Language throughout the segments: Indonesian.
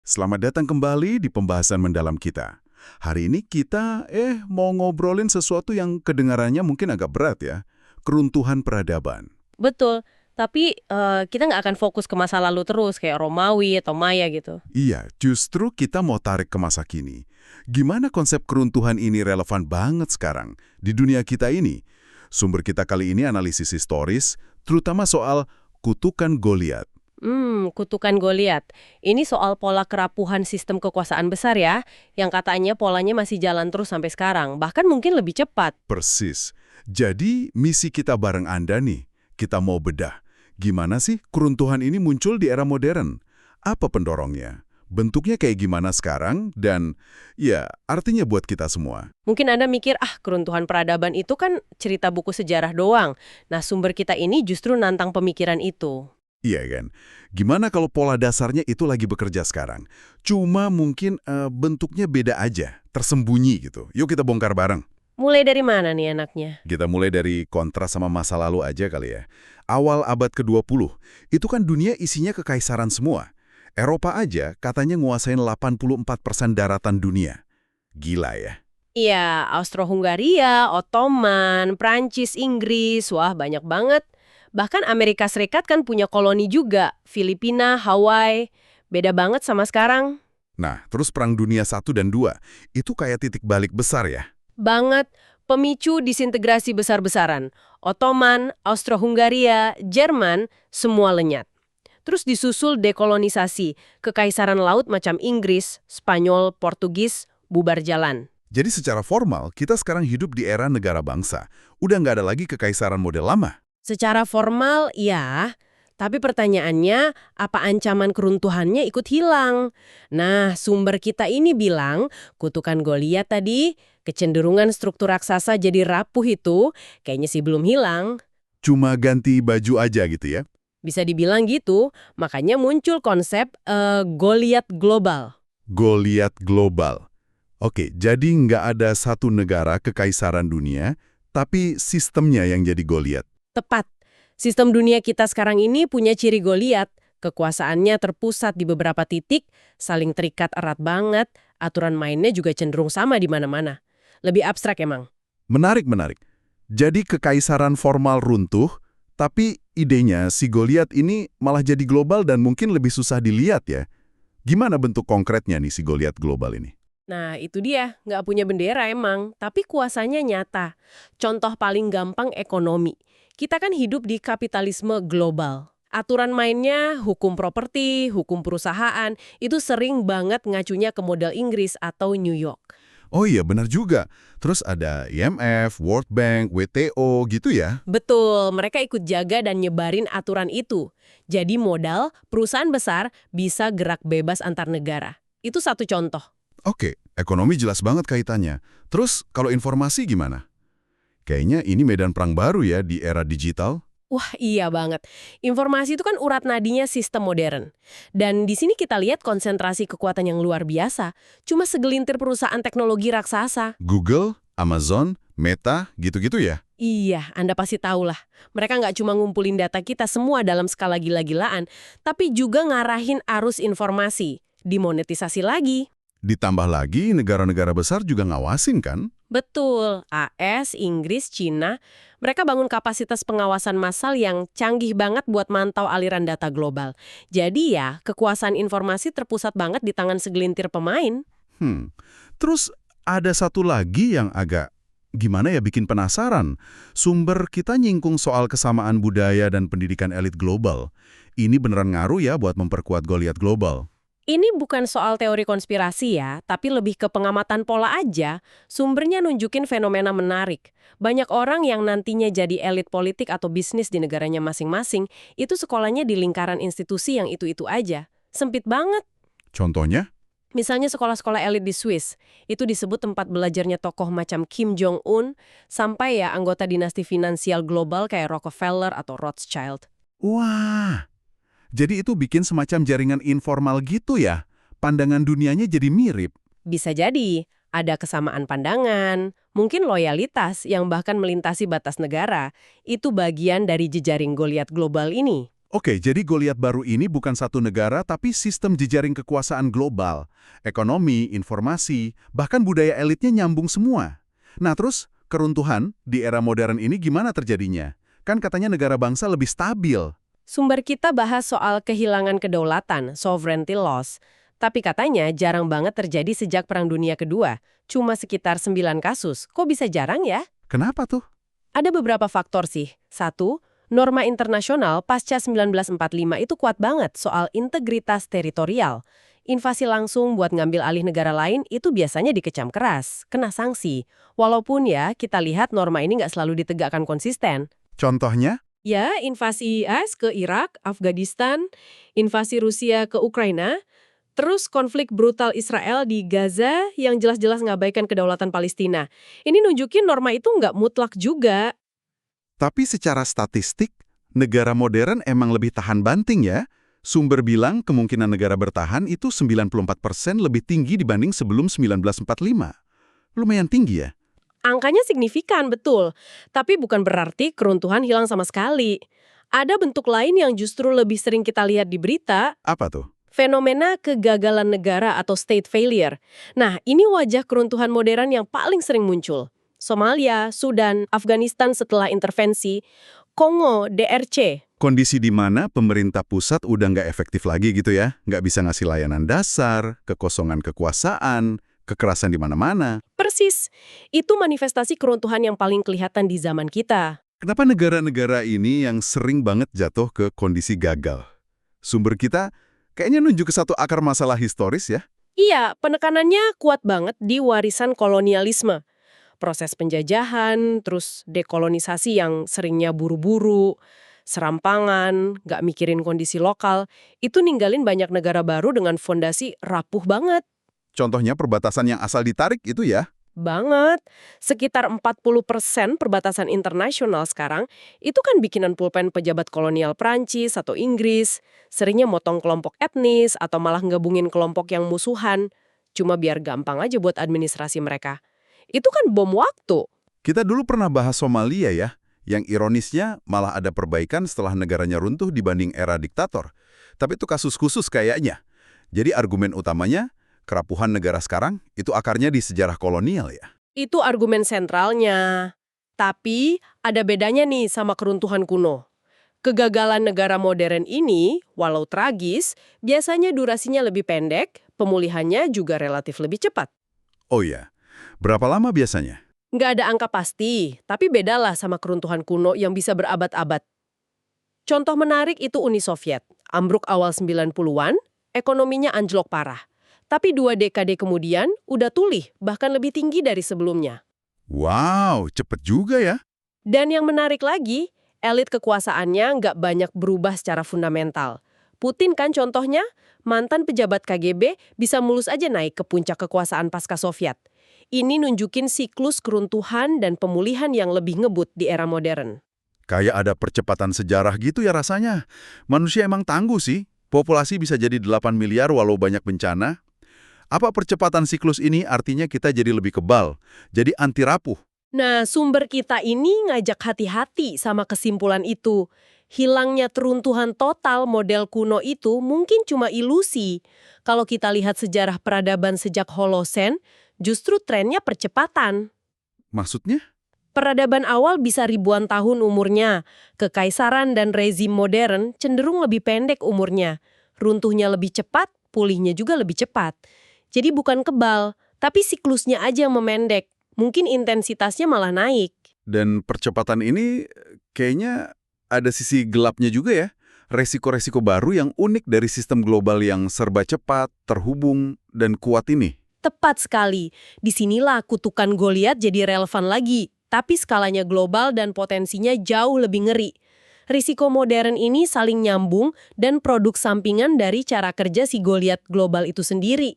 Selamat datang kembali di pembahasan mendalam kita. Hari ini kita mau ngobrolin sesuatu yang kedengarannya mungkin agak berat ya. Keruntuhan peradaban. Betul, tapi kita nggak akan fokus ke masa lalu terus, kayak Romawi atau Maya gitu. Iya, justru kita mau tarik ke masa kini. Gimana konsep keruntuhan ini relevan banget sekarang di dunia kita ini? Sumber kita kali ini analisis historis, terutama soal kutukan Goliat. Kutukan Goliat. Ini soal pola kerapuhan sistem kekuasaan besar ya, yang katanya polanya masih jalan terus sampai sekarang, bahkan mungkin lebih cepat. Persis. Jadi, misi kita bareng Anda nih, kita mau bedah. Gimana sih keruntuhan ini muncul di era modern? Apa pendorongnya? Bentuknya kayak gimana sekarang? Dan, ya, artinya buat kita semua. Mungkin Anda mikir, keruntuhan peradaban itu kan cerita buku sejarah doang. Nah, sumber kita ini justru nantang pemikiran itu. Iya kan? Gimana kalau pola dasarnya itu lagi bekerja sekarang? Cuma mungkin bentuknya beda aja, tersembunyi gitu. Yuk kita bongkar bareng. Mulai dari mana nih enaknya? Kita mulai dari kontras sama masa lalu aja kali ya. Awal abad ke-20, itu kan dunia isinya kekaisaran semua. Eropa aja katanya nguasain 84% daratan dunia. Gila ya. Iya, Austro-Hungaria, Ottoman, Prancis, Inggris, wah banyak banget. Bahkan Amerika Serikat kan punya koloni juga, Filipina, Hawaii. Beda banget sama sekarang. Nah, terus Perang Dunia I dan II, itu kayak titik balik besar ya. Banget, pemicu disintegrasi besar-besaran. Ottoman, Austro-Hungaria, Jerman, semua lenyat. Terus disusul dekolonisasi, kekaisaran laut macam Inggris, Spanyol, Portugis, bubar jalan. Jadi secara formal, kita sekarang hidup di era negara bangsa. Udah nggak ada lagi kekaisaran model lama. Secara formal, ya. Tapi pertanyaannya, apa ancaman keruntuhannya ikut hilang? Nah, sumber kita ini bilang, kutukan Goliat tadi, kecenderungan struktur raksasa jadi rapuh itu, kayaknya sih belum hilang. Cuma ganti baju aja gitu ya. Bisa dibilang gitu, makanya muncul konsep Goliat global. Goliat global. Oke, jadi nggak ada satu negara kekaisaran dunia, tapi sistemnya yang jadi Goliat. Tepat. Sistem dunia kita sekarang ini punya ciri Goliat. Kekuasaannya terpusat di beberapa titik, saling terikat erat banget, aturan mainnya juga cenderung sama di mana-mana. Lebih abstrak emang. Menarik, menarik. Jadi kekaisaran formal runtuh, tapi idenya si Goliat ini malah jadi global dan mungkin lebih susah dilihat ya. Gimana bentuk konkretnya nih si Goliat global ini? Nah, itu dia. Nggak punya bendera emang, tapi kuasanya nyata. Contoh paling gampang ekonomi. Kita kan hidup di kapitalisme global. Aturan mainnya, hukum properti, hukum perusahaan, itu sering banget ngacunya ke model Inggris atau New York. Oh iya, benar juga. Terus ada IMF, World Bank, WTO gitu ya. Betul, mereka ikut jaga dan nyebarin aturan itu. Jadi modal, perusahaan besar bisa gerak bebas antar negara. Itu satu contoh. Oke, ekonomi jelas banget kaitannya. Terus kalau informasi gimana? Kayaknya ini medan perang baru ya di era digital. Wah, iya banget. Informasi itu kan urat nadinya sistem modern. Dan di sini kita lihat konsentrasi kekuatan yang luar biasa. Cuma segelintir perusahaan teknologi raksasa. Google, Amazon, Meta, gitu-gitu ya. Iya, Anda pasti tahu lah. Mereka nggak cuma ngumpulin data kita semua dalam skala gila-gilaan, tapi juga ngarahin arus informasi. Dimonetisasi lagi. Ditambah lagi negara-negara besar juga ngawasin kan? Betul, AS, Inggris, Cina, mereka bangun kapasitas pengawasan massal yang canggih banget buat mantau aliran data global. Jadi ya, kekuasaan informasi terpusat banget di tangan segelintir pemain. Terus ada satu lagi yang agak gimana ya bikin penasaran. Sumber kita nyingkung soal kesamaan budaya dan pendidikan elit global. Ini beneran ngaruh ya buat memperkuat Goliat global. Ini bukan soal teori konspirasi ya, tapi lebih ke pengamatan pola aja. Sumbernya nunjukin fenomena menarik. Banyak orang yang nantinya jadi elit politik atau bisnis di negaranya masing-masing, itu sekolahnya di lingkaran institusi yang itu-itu aja. Sempit banget. Contohnya? Misalnya sekolah-sekolah elit di Swiss, itu disebut tempat belajarnya tokoh macam Kim Jong-un, sampai ya anggota dinasti finansial global kayak Rockefeller atau Rothschild. Wah, jadi itu bikin semacam jaringan informal gitu ya? Pandangan dunianya jadi mirip. Bisa jadi, ada kesamaan pandangan, mungkin loyalitas yang bahkan melintasi batas negara. Itu bagian dari jejaring Goliat global ini. Oke, jadi Goliat baru ini bukan satu negara, tapi sistem jejaring kekuasaan global. Ekonomi, informasi, bahkan budaya elitnya nyambung semua. Nah terus, keruntuhan di era modern ini gimana terjadinya? Kan katanya negara bangsa lebih stabil. Sumber kita bahas soal kehilangan kedaulatan, sovereignty loss. Tapi katanya jarang banget terjadi sejak Perang Dunia Kedua. Cuma sekitar 9 kasus. Kok bisa jarang ya? Kenapa tuh? Ada beberapa faktor sih. Satu, norma internasional pasca 1945 itu kuat banget soal integritas teritorial. Invasi langsung buat ngambil alih negara lain itu biasanya dikecam keras, kena sanksi. Walaupun ya, kita lihat norma ini nggak selalu ditegakkan konsisten. Contohnya? Ya, invasi IS ke Irak, Afghanistan, invasi Rusia ke Ukraina, terus konflik brutal Israel di Gaza yang jelas-jelas ngabaikan kedaulatan Palestina. Ini nunjukin norma itu nggak mutlak juga. Tapi secara statistik, negara modern emang lebih tahan banting ya. Sumber bilang kemungkinan negara bertahan itu 94% lebih tinggi dibanding sebelum 1945. Lumayan tinggi ya. Angkanya signifikan, betul. Tapi bukan berarti keruntuhan hilang sama sekali. Ada bentuk lain yang justru lebih sering kita lihat di berita, Apa tuh? fenomena kegagalan negara atau state failure. Nah, ini wajah keruntuhan modern yang paling sering muncul. Somalia, Sudan, Afghanistan setelah intervensi, Kongo, DRC. Kondisi di mana pemerintah pusat udah nggak efektif lagi gitu ya. Nggak bisa ngasih layanan dasar, kekosongan kekuasaan, kekerasan di mana-mana. Persis, itu manifestasi keruntuhan yang paling kelihatan di zaman kita. Kenapa negara-negara ini yang sering banget jatuh ke kondisi gagal? Sumber kita kayaknya nunjuk ke satu akar masalah historis ya. Iya, penekanannya kuat banget di warisan kolonialisme. Proses penjajahan, terus dekolonisasi yang seringnya buru-buru, serampangan, nggak mikirin kondisi lokal, itu ninggalin banyak negara baru dengan fondasi rapuh banget. Contohnya perbatasan yang asal ditarik itu ya. Banget. Sekitar 40% perbatasan internasional sekarang itu kan bikinan pulpen pejabat kolonial Prancis atau Inggris, seringnya motong kelompok etnis atau malah ngabungin kelompok yang musuhan, cuma biar gampang aja buat administrasi mereka. Itu kan bom waktu. Kita dulu pernah bahas Somalia ya, yang ironisnya malah ada perbaikan setelah negaranya runtuh dibanding era diktator. Tapi itu kasus khusus kayaknya. Jadi argumen utamanya, kerapuhan negara sekarang itu akarnya di sejarah kolonial ya. Itu argumen sentralnya. Tapi ada bedanya nih sama keruntuhan kuno. Kegagalan negara modern ini, walau tragis, biasanya durasinya lebih pendek, pemulihannya juga relatif lebih cepat. Oh iya, berapa lama biasanya? Nggak ada angka pasti, tapi bedalah sama keruntuhan kuno yang bisa berabad-abad. Contoh menarik itu Uni Soviet. Ambruk awal 90-an, ekonominya anjlok parah. Tapi 2 dekade kemudian, udah pulih, bahkan lebih tinggi dari sebelumnya. Wow, cepet juga ya. Dan yang menarik lagi, elit kekuasaannya nggak banyak berubah secara fundamental. Putin kan contohnya, mantan pejabat KGB bisa mulus aja naik ke puncak kekuasaan pasca Soviet. Ini nunjukin siklus keruntuhan dan pemulihan yang lebih ngebut di era modern. Kayak ada percepatan sejarah gitu ya rasanya. Manusia emang tangguh sih. Populasi bisa jadi 8 miliar walau banyak bencana. Apa percepatan siklus ini artinya kita jadi lebih kebal, jadi anti rapuh? Nah, sumber kita ini ngajak hati-hati sama kesimpulan itu. Hilangnya teruntuhan total model kuno itu mungkin cuma ilusi. Kalau kita lihat sejarah peradaban sejak Holosen, justru trennya percepatan. Maksudnya? Peradaban awal bisa ribuan tahun umurnya. Kekaisaran dan rezim modern cenderung lebih pendek umurnya. Runtuhnya lebih cepat, pulihnya juga lebih cepat. Jadi bukan kebal, tapi siklusnya aja yang memendek. Mungkin intensitasnya malah naik. Dan percepatan ini kayaknya ada sisi gelapnya juga ya. Resiko-resiko baru yang unik dari sistem global yang serba cepat, terhubung, dan kuat ini. Tepat sekali. Disinilah kutukan Goliat jadi relevan lagi. Tapi skalanya global dan potensinya jauh lebih ngeri. Risiko modern ini saling nyambung dan produk sampingan dari cara kerja si Goliat global itu sendiri.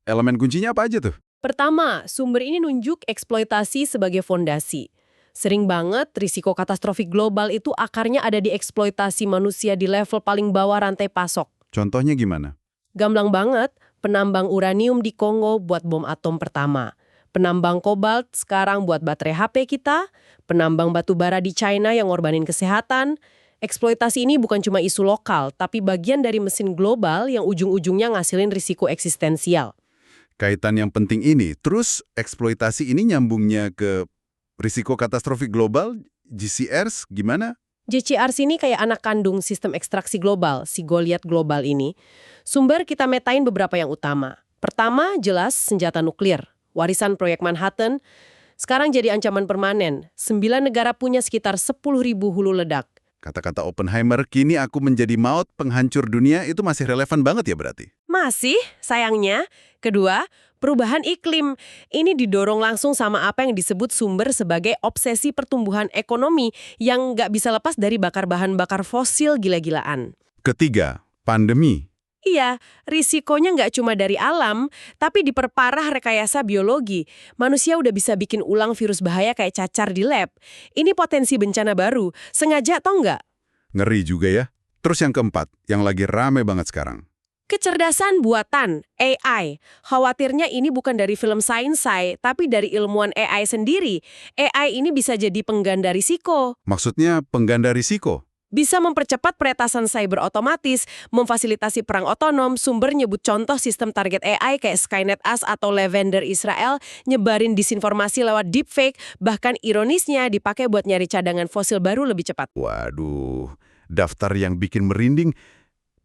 Elemen kuncinya apa aja tuh? Pertama, sumber ini nunjuk eksploitasi sebagai fondasi. Sering banget risiko katastrofik global itu akarnya ada di eksploitasi manusia di level paling bawah rantai pasok. Contohnya gimana? Gamblang banget, penambang uranium di Kongo buat bom atom pertama. Penambang kobalt sekarang buat baterai HP kita, penambang batu bara di China yang ngorbanin kesehatan, Eksploitasi ini bukan cuma isu lokal, tapi bagian dari mesin global yang ujung-ujungnya ngasilin risiko eksistensial. Kaitan yang penting ini, terus eksploitasi ini nyambungnya ke risiko katastrofi global, GCRs, gimana? JCRC ini kayak anak kandung sistem ekstraksi global, si Goliath global ini. Sumber kita metain beberapa yang utama. Pertama, jelas senjata nuklir. Warisan proyek Manhattan, sekarang jadi ancaman permanen. 9 negara punya sekitar 10.000 hulu ledak. Kata-kata Oppenheimer, kini aku menjadi maut penghancur dunia, itu masih relevan banget ya berarti? Masih, sayangnya. Kedua, perubahan iklim. Ini didorong langsung sama apa yang disebut sumber sebagai obsesi pertumbuhan ekonomi yang nggak bisa lepas dari bakar bahan bakar fosil gila-gilaan. Ketiga, pandemi. Iya, risikonya nggak cuma dari alam, tapi diperparah rekayasa biologi. Manusia udah bisa bikin ulang virus bahaya kayak cacar di lab. Ini potensi bencana baru. Sengaja atau nggak? Ngeri juga ya. Terus yang keempat, yang lagi rame banget sekarang. Kecerdasan buatan, AI. Khawatirnya ini bukan dari film sci-fi, tapi dari ilmuwan AI sendiri. AI ini bisa jadi pengganda risiko. Maksudnya pengganda risiko. Bisa mempercepat peretasan cyber otomatis, memfasilitasi perang otonom, sumber nyebut contoh sistem target AI kayak Skynet As atau Lavender Israel, nyebarin disinformasi lewat deepfake, bahkan ironisnya dipakai buat nyari cadangan fosil baru lebih cepat. Waduh, daftar yang bikin merinding.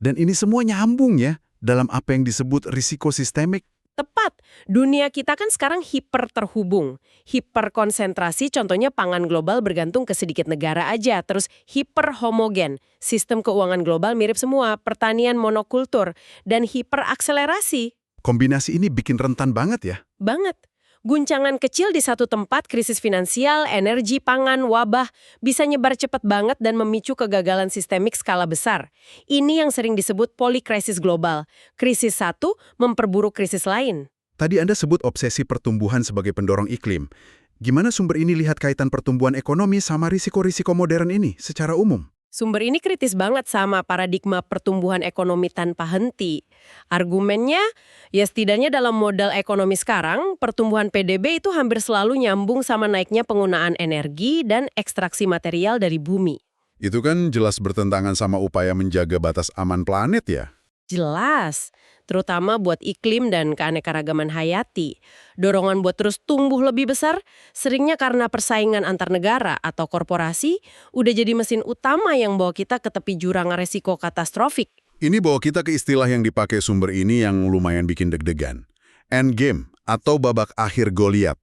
Dan ini semua nyambung ya dalam apa yang disebut risiko sistemik. Tepat, dunia kita kan sekarang hiper terhubung. Hiperkonsentrasi contohnya pangan global bergantung ke sedikit negara aja, terus hiper homogen. Sistem keuangan global mirip semua, pertanian monokultur, dan hiperakselerasi. Kombinasi ini bikin rentan banget ya. Banget. Guncangan kecil di satu tempat, krisis finansial, energi, pangan, wabah, bisa nyebar cepat banget dan memicu kegagalan sistemik skala besar. Ini yang sering disebut polikrisis global. Krisis satu memperburuk krisis lain. Tadi Anda sebut obsesi pertumbuhan sebagai pendorong iklim. Gimana sumber ini lihat kaitan pertumbuhan ekonomi sama risiko-risiko modern ini secara umum? Sumber ini kritis banget sama paradigma pertumbuhan ekonomi tanpa henti. Argumennya, ya setidaknya dalam modal ekonomi sekarang, pertumbuhan PDB itu hampir selalu nyambung sama naiknya penggunaan energi dan ekstraksi material dari bumi. Itu kan jelas bertentangan sama upaya menjaga batas aman planet ya? Jelas, terutama buat iklim dan keanekaragaman hayati. Dorongan buat terus tumbuh lebih besar, seringnya karena persaingan antar negara atau korporasi, udah jadi mesin utama yang bawa kita ke tepi jurang resiko katastrofik. Ini bawa kita ke istilah yang dipakai sumber ini yang lumayan bikin deg-degan. Endgame atau babak akhir Goliath.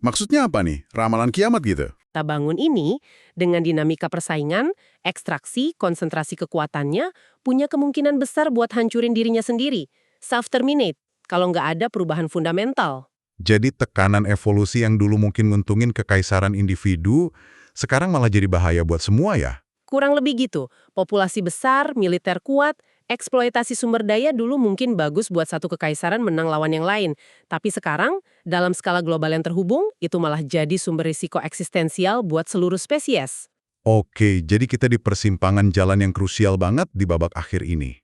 Maksudnya apa nih? Ramalan kiamat gitu? Kita bangun ini dengan dinamika persaingan, ekstraksi, konsentrasi kekuatannya, punya kemungkinan besar buat hancurin dirinya sendiri. Self-terminate, kalau nggak ada perubahan fundamental. Jadi tekanan evolusi yang dulu mungkin nguntungin kekaisaran individu, sekarang malah jadi bahaya buat semua ya? Kurang lebih gitu, populasi besar, militer kuat, eksploitasi sumber daya dulu mungkin bagus buat satu kekaisaran menang lawan yang lain. Tapi sekarang, dalam skala global yang terhubung, itu malah jadi sumber risiko eksistensial buat seluruh spesies. Oke, jadi kita di persimpangan jalan yang krusial banget di babak akhir ini.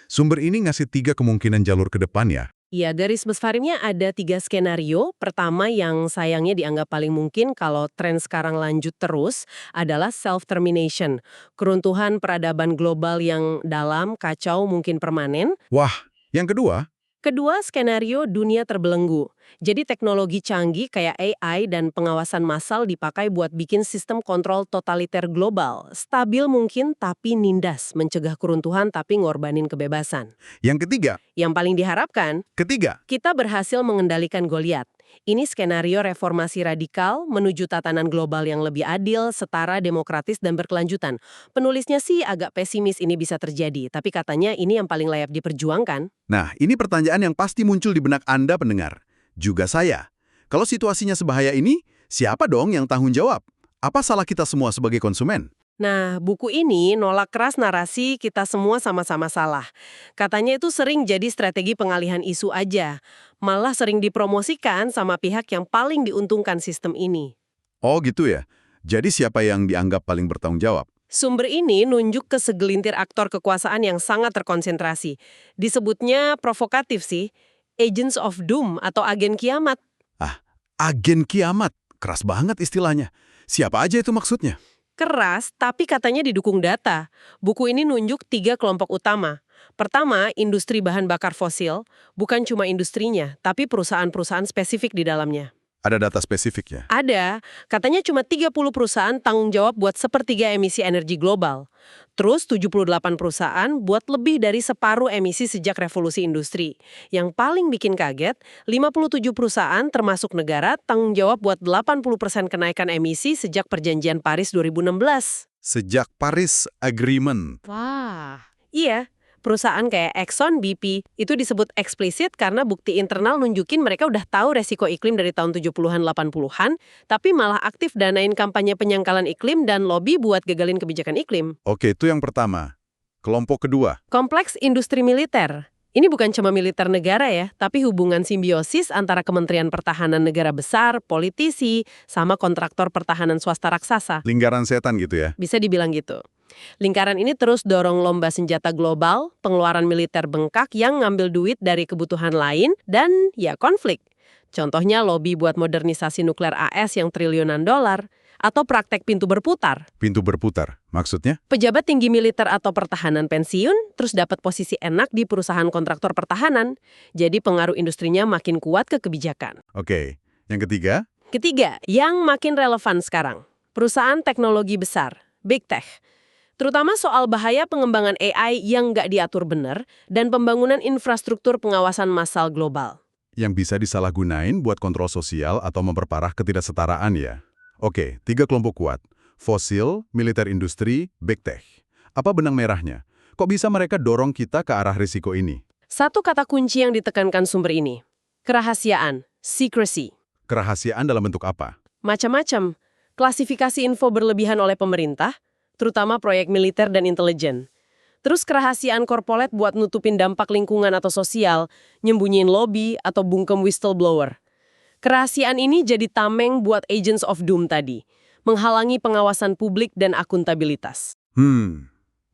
Sumber ini ngasih 3 kemungkinan jalur ke depan ya? Ya, garis besarnya ada 3 skenario. Pertama yang sayangnya dianggap paling mungkin kalau tren sekarang lanjut terus adalah self-termination. Keruntuhan peradaban global yang dalam, kacau, mungkin permanen. Wah, yang kedua? Kedua, skenario dunia terbelenggu. Jadi teknologi canggih kayak AI dan pengawasan massal dipakai buat bikin sistem kontrol totaliter global. Stabil mungkin tapi nindas, mencegah keruntuhan tapi ngorbanin kebebasan. Yang ketiga? Yang paling diharapkan, Ketiga? kita berhasil mengendalikan Goliath. Ini skenario reformasi radikal menuju tatanan global yang lebih adil, setara, demokratis, dan berkelanjutan. Penulisnya sih agak pesimis ini bisa terjadi, tapi katanya ini yang paling layak diperjuangkan. Nah, ini pertanyaan yang pasti muncul di benak Anda pendengar. Juga saya. Kalau situasinya sebahaya ini, siapa dong yang tanggung jawab? Apa salah kita semua sebagai konsumen? Nah, buku ini nolak keras narasi kita semua sama-sama salah. Katanya itu sering jadi strategi pengalihan isu aja. Malah sering dipromosikan sama pihak yang paling diuntungkan sistem ini. Oh gitu ya? Jadi siapa yang dianggap paling bertanggung jawab? Sumber ini nunjuk ke segelintir aktor kekuasaan yang sangat terkonsentrasi. Disebutnya provokatif sih, Agents of Doom atau agen kiamat. Ah, agen kiamat. Keras banget istilahnya. Siapa aja itu maksudnya? Keras, tapi katanya didukung data. Buku ini nunjuk 3 kelompok utama. Pertama, industri bahan bakar fosil. Bukan cuma industrinya, tapi perusahaan-perusahaan spesifik di dalamnya. Ada data spesifik ya? Ada, katanya cuma 30 perusahaan tanggung jawab buat sepertiga emisi energi global. Terus 78 perusahaan buat lebih dari separuh emisi sejak revolusi industri. Yang paling bikin kaget, 57 perusahaan termasuk negara tanggung jawab buat 80% kenaikan emisi sejak Perjanjian Paris 2016. Sejak Paris Agreement. Wah. Iya. Perusahaan kayak Exxon, BP, itu disebut eksplisit karena bukti internal nunjukin mereka udah tahu resiko iklim dari tahun 70-an, 80-an, tapi malah aktif danain kampanye penyangkalan iklim dan lobby buat gagalin kebijakan iklim. Oke, itu yang pertama. Kelompok kedua. Kompleks industri militer. Ini bukan cuma militer negara ya, tapi hubungan simbiosis antara Kementerian Pertahanan negara besar, politisi, sama kontraktor pertahanan swasta raksasa. Lingkaran setan gitu ya? Bisa dibilang gitu. Lingkaran ini terus dorong lomba senjata global, pengeluaran militer bengkak yang ngambil duit dari kebutuhan lain, dan ya konflik. Contohnya lobby buat modernisasi nuklir AS yang triliunan dolar, atau praktek pintu berputar. Pintu berputar. Maksudnya? Pejabat tinggi militer atau pertahanan pensiun, terus dapat posisi enak di perusahaan kontraktor pertahanan. Jadi pengaruh industrinya makin kuat ke kebijakan. Oke. Yang ketiga? Ketiga, yang makin relevan sekarang. Perusahaan teknologi besar, Big Tech. Terutama soal bahaya pengembangan AI yang nggak diatur benar dan pembangunan infrastruktur pengawasan massal global. Yang bisa disalahgunain buat kontrol sosial atau memperparah ketidaksetaraan ya? Oke, 3 kelompok kuat. Fosil, militer industri, Big Tech. Apa benang merahnya? Kok bisa mereka dorong kita ke arah risiko ini? Satu kata kunci yang ditekankan sumber ini. Kerahasiaan, secrecy. Kerahasiaan dalam bentuk apa? Macam-macam. Klasifikasi info berlebihan oleh pemerintah, terutama proyek militer dan intelijen. Terus kerahasiaan korporat buat nutupin dampak lingkungan atau sosial, nyembunyiin lobby atau bungkem whistleblower. Kerahasiaan ini jadi tameng buat agents of doom tadi, menghalangi pengawasan publik dan akuntabilitas.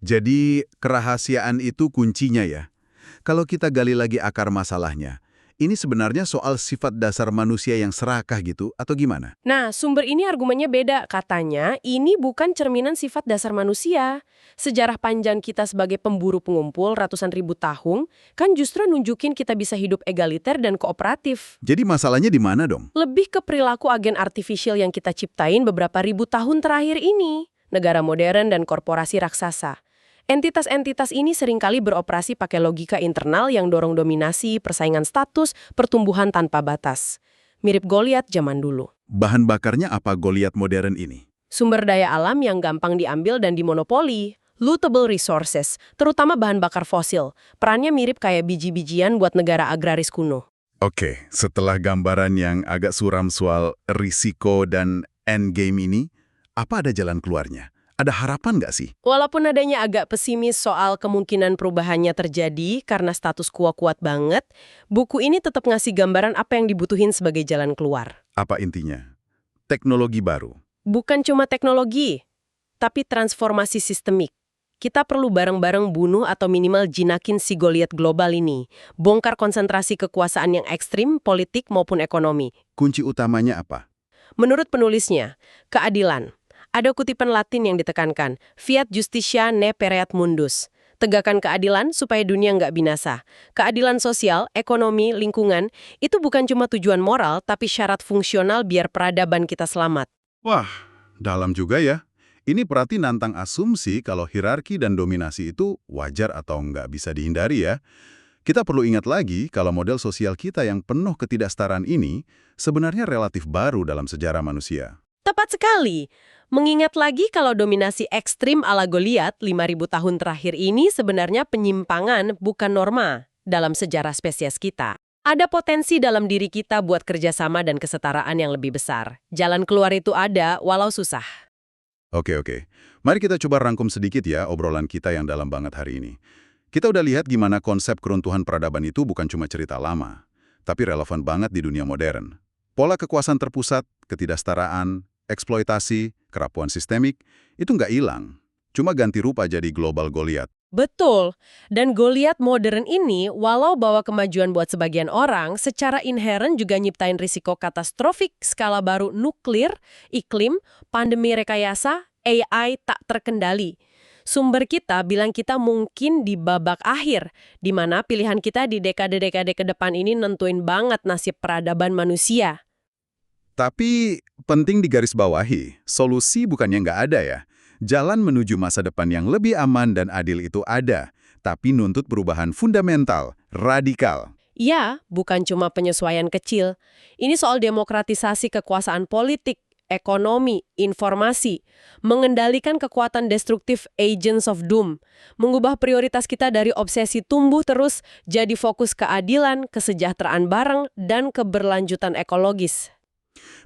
Jadi kerahasiaan itu kuncinya ya. Kalau kita gali lagi akar masalahnya, ini sebenarnya soal sifat dasar manusia yang serakah gitu, atau gimana? Nah, sumber ini argumennya beda. Katanya, ini bukan cerminan sifat dasar manusia. Sejarah panjang kita sebagai pemburu pengumpul ratusan ribu tahun, kan justru nunjukin kita bisa hidup egaliter dan kooperatif. Jadi masalahnya di mana dong? Lebih ke perilaku agen artifisial yang kita ciptain beberapa ribu tahun terakhir ini. Negara modern dan korporasi raksasa. Entitas-entitas ini seringkali beroperasi pakai logika internal yang dorong dominasi, persaingan status, pertumbuhan tanpa batas. Mirip Goliat zaman dulu. Bahan bakarnya apa Goliat modern ini? Sumber daya alam yang gampang diambil dan dimonopoli. Lootable resources, terutama bahan bakar fosil. Perannya mirip kayak biji-bijian buat negara agraris kuno. Oke, setelah gambaran yang agak suram soal risiko dan endgame ini, apa ada jalan keluarnya? Ada harapan nggak sih? Walaupun adanya agak pesimis soal kemungkinan perubahannya terjadi karena status quo kuat banget, buku ini tetap ngasih gambaran apa yang dibutuhin sebagai jalan keluar. Apa intinya? Teknologi baru. Bukan cuma teknologi, tapi transformasi sistemik. Kita perlu bareng-bareng bunuh atau minimal jinakin si Goliat global ini. Bongkar konsentrasi kekuasaan yang ekstrim, politik maupun ekonomi. Kunci utamanya apa? Menurut penulisnya, keadilan. Ada kutipan Latin yang ditekankan, Fiat Justitia ne pereat mundus. Tegakkan keadilan supaya dunia nggak binasa. Keadilan sosial, ekonomi, lingkungan, itu bukan cuma tujuan moral, tapi syarat fungsional biar peradaban kita selamat. Wah, dalam juga ya. Ini berarti nantang asumsi kalau hierarki dan dominasi itu wajar atau nggak bisa dihindari ya. Kita perlu ingat lagi kalau model sosial kita yang penuh ketidaksetaraan ini sebenarnya relatif baru dalam sejarah manusia. Tepat sekali. Mengingat lagi kalau dominasi ekstrim ala Goliat 5.000 tahun terakhir ini sebenarnya penyimpangan bukan norma dalam sejarah spesies kita. Ada potensi dalam diri kita buat kerjasama dan kesetaraan yang lebih besar. Jalan keluar itu ada, walau susah. Oke. Mari kita coba rangkum sedikit ya obrolan kita yang dalam banget hari ini. Kita udah lihat gimana konsep keruntuhan peradaban itu bukan cuma cerita lama, tapi relevan banget di dunia modern. Pola kekuasaan terpusat, ketidaksetaraan, eksploitasi, kerapuan sistemik, itu nggak hilang. Cuma ganti rupa jadi global Goliat. Betul. Dan Goliat modern ini, walau bawa kemajuan buat sebagian orang, secara inheren juga nyiptain risiko katastrofik skala baru nuklir, iklim, pandemi rekayasa, AI tak terkendali. Sumber kita bilang kita mungkin di babak akhir, di mana pilihan kita di dekade-dekade ke depan ini nentuin banget nasib peradaban manusia. Tapi penting digarisbawahi, solusi bukannya nggak ada ya. Jalan menuju masa depan yang lebih aman dan adil itu ada, tapi nuntut perubahan fundamental, radikal. Ya, bukan cuma penyesuaian kecil. Ini soal demokratisasi kekuasaan politik, ekonomi, informasi, mengendalikan kekuatan destruktif agents of doom, mengubah prioritas kita dari obsesi tumbuh terus jadi fokus keadilan, kesejahteraan bareng, dan keberlanjutan ekologis.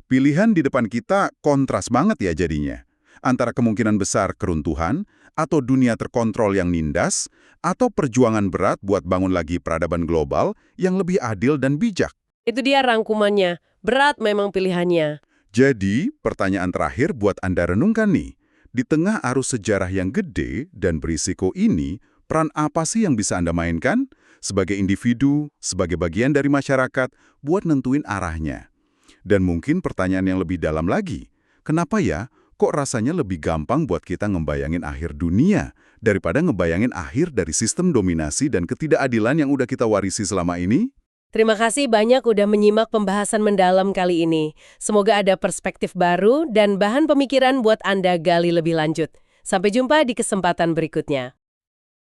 Pilihan di depan kita kontras banget ya jadinya. Antara kemungkinan besar keruntuhan, atau dunia terkontrol yang nindas, atau perjuangan berat buat bangun lagi peradaban global yang lebih adil dan bijak. Itu dia rangkumannya. Berat memang pilihannya. Jadi, pertanyaan terakhir buat Anda renungkan nih. Di tengah arus sejarah yang gede dan berisiko ini, peran apa sih yang bisa Anda mainkan? Sebagai individu, sebagai bagian dari masyarakat, buat nentuin arahnya. Dan mungkin pertanyaan yang lebih dalam lagi, kenapa ya kok rasanya lebih gampang buat kita ngebayangin akhir dunia daripada ngebayangin akhir dari sistem dominasi dan ketidakadilan yang udah kita warisi selama ini? Terima kasih banyak udah menyimak pembahasan mendalam kali ini. Semoga ada perspektif baru dan bahan pemikiran buat Anda gali lebih lanjut. Sampai jumpa di kesempatan berikutnya.